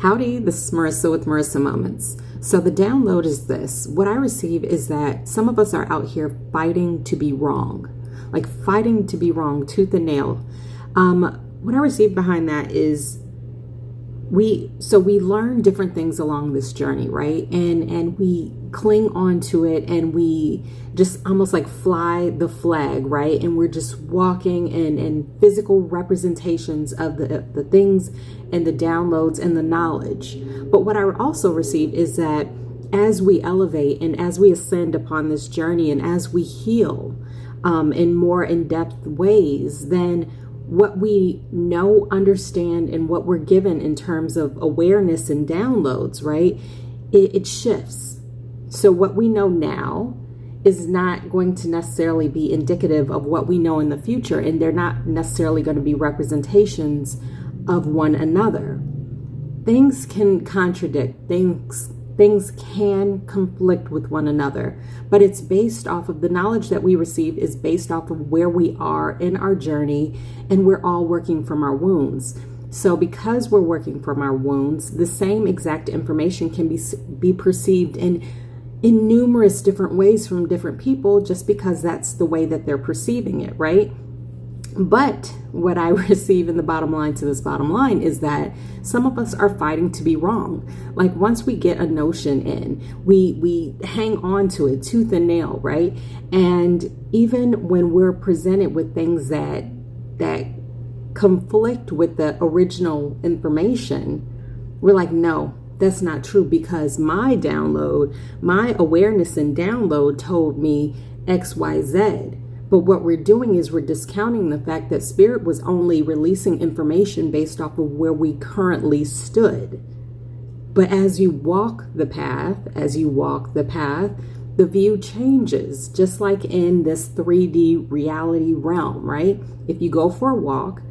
Howdy, this is Marisa with Marisa Moments. So the download is this. What I receive is that some of us are out here fighting to be wrong, like fighting to be wrong, tooth and nail. What I receive behind that is we learn different things along this journey, right? And we cling on to it, and we just almost like fly the flag, right? And we're just walking in physical representations of the things and the downloads and the knowledge. But what I also receive is that as we elevate and as we ascend upon this journey and as we heal in more in-depth ways, then what we know, understand, and what we're given in terms of awareness and downloads, right? It shifts. So what we know now is not going to necessarily be indicative of what we know in the future, and they're not necessarily going to be representations of one another. Things can contradict, things can conflict with one another, but it's based off of the knowledge that we receive is based off of where we are in our journey, and we're all working from our wounds. So because we're working from our wounds, the same exact information can be perceived in numerous different ways from different people, just because that's the way that they're perceiving it, right? But what I receive in the bottom line to this bottom line is that some of us are fighting to be wrong. Like once we get a notion in, we hang on to it tooth and nail, right? And even when we're presented with things that conflict with the original information, we're like, no, that's not true, because my download, my awareness and download told me X, Y, Z. But what we're doing is we're discounting the fact that Spirit was only releasing information based off of where we currently stood. But as you walk the path, the view changes, just like in this 3D reality realm, right? If you go for a walk,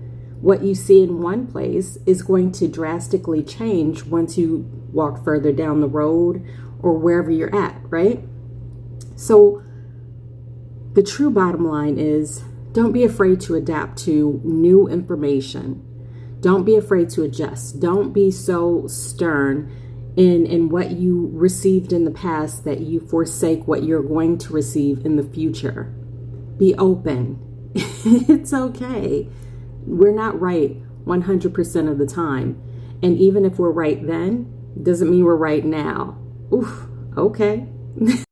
what you see in one place is going to drastically change once you walk further down the road or wherever you're at, right? So the true bottom line is, don't be afraid to adapt to new information. Don't be afraid to adjust. Don't be so stern in what you received in the past that you forsake what you're going to receive in the future. Be open. It's okay. We're not right 100% of the time. And even if we're right then, doesn't mean we're right now. Oof, okay.